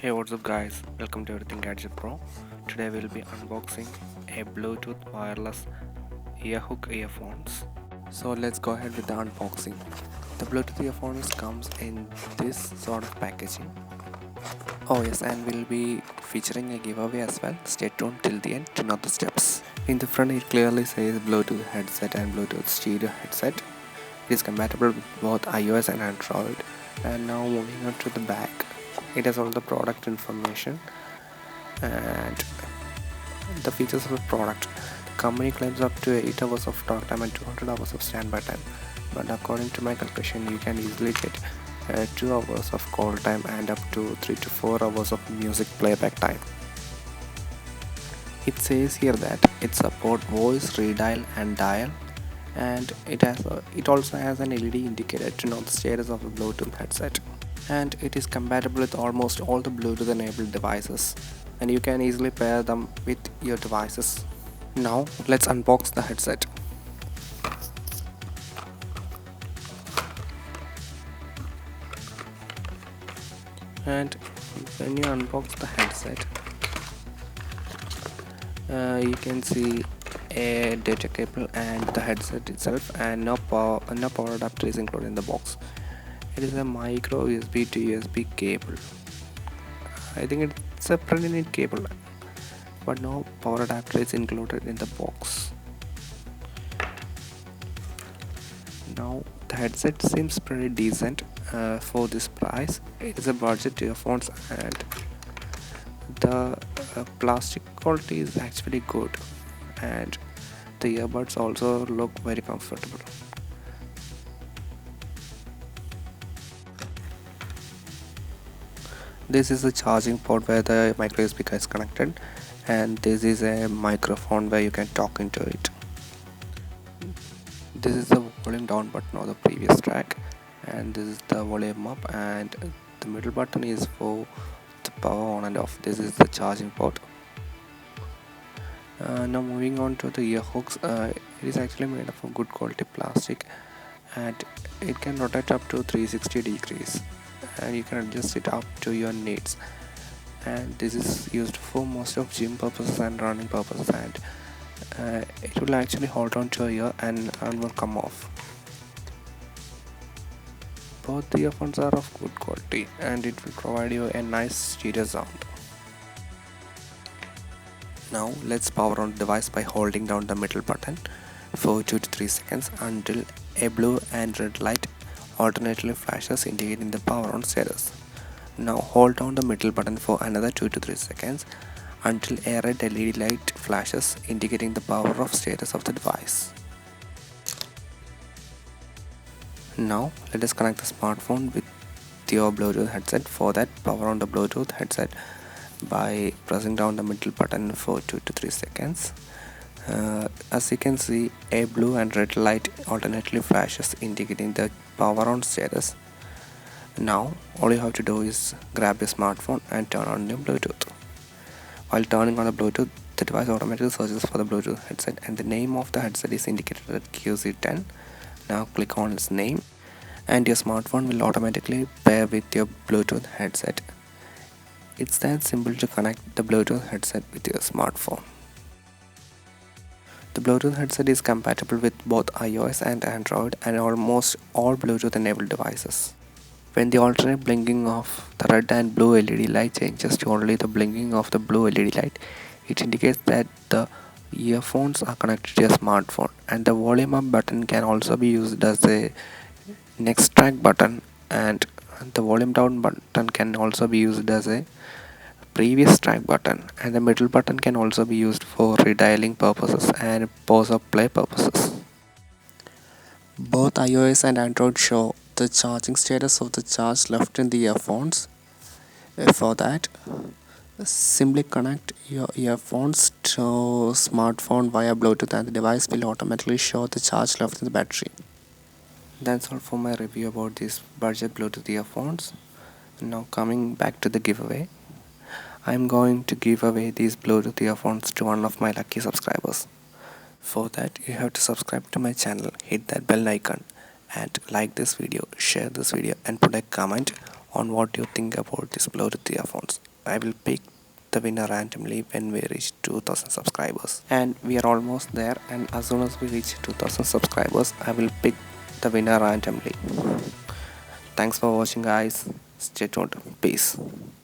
Hey, what's up guys, welcome to Everything Gadget Pro. Today we'll be unboxing a Bluetooth wireless earhook earphones. So let's go ahead with the unboxing. The Bluetooth earphones comes in this sort of packaging. Oh yes, and we'll be featuring a giveaway as well. Stay tuned till the end to know the steps. In the front it clearly says Bluetooth headset and Bluetooth stereo headset. It is compatible with both iOS and Android. And now moving on to the back. It has all the product information and the features of the product. The company claims up to 8 hours of talk time and 200 hours of standby time, but according to my calculation you can easily get 2 hours of call time and up to 3 to 4 hours of music playback time. It says here that it supports voice redial and dial, and it also has an LED indicator to know the status of the Bluetooth headset, and it is compatible with almost all the Bluetooth enabled devices, and you can easily pair them with your devices. Now let's unbox the headset. And when you unbox the headset, you can see a data cable and the headset itself, and no power adapter is included in the box. It is a micro USB to USB cable. I think it's a pretty neat cable, but no power adapter is included in the box. Now the headset seems pretty decent for this price. It is a budget earphones, and the plastic quality is actually good, and the earbuds also look very comfortable. This is the charging port where the micro USB is connected, and this is a microphone where you can talk into it. This is the volume down button of the previous track, and this is the volume up, and the middle button is for the power on and off. This is the charging port. Now moving on to the ear hooks. It is actually made of a good quality plastic, and it can rotate up to 360 degrees, and you can adjust it up to your needs. And this is used for most of gym purposes and running purposes, and it will actually hold on to your ear and will come off. Both the earphones are of good quality, and it will provide you a nice stereo sound. Now let's power on the device by holding down the middle button for 2 to 3 seconds until a blue and red light alternately flashes indicating the power on status. Now hold down the middle button for another 2 to 3 seconds until a red LED light flashes indicating the power of status of the device. Now let us connect the smartphone with your Bluetooth headset. For that, power on the Bluetooth headset by pressing down the middle button for 2 to 3 seconds. As you can see, a blue and red light alternately flashes indicating the power on status. Now all you have to do is grab your smartphone and turn on your Bluetooth. While turning on the Bluetooth, the device automatically searches for the Bluetooth headset, and the name of the headset is indicated at QC10. Now click on its name, and your smartphone will automatically pair with your Bluetooth headset. It's that simple to connect the Bluetooth headset with your smartphone. The Bluetooth headset is compatible with both iOS and Android and almost all Bluetooth enabled devices. When the alternate blinking of the red and blue LED light changes to only the blinking of the blue LED light, it indicates that the earphones are connected to your smartphone. And the volume up button can also be used as a next track button, and the volume down button can also be used as a previous track button, and the middle button can also be used for redialing purposes and pause or play purposes. Both iOS and Android show the charging status of the charge left in the earphones. For that, simply connect your earphones to smartphone via Bluetooth, and the device will automatically show the charge left in the battery. That's all for my review about these budget Bluetooth earphones. Now coming back to the giveaway, I'm going to give away these Bluetooth earphones to one of my lucky subscribers. For that, you have to subscribe to my channel, hit that bell icon, and like this video, share this video, and put a comment on what you think about these Bluetooth earphones. I will pick the winner randomly when we reach 2000 subscribers. And we are almost there, and as soon as we reach 2000 subscribers, I will pick the winner randomly. Thanks for watching, guys. Stay tuned. Peace.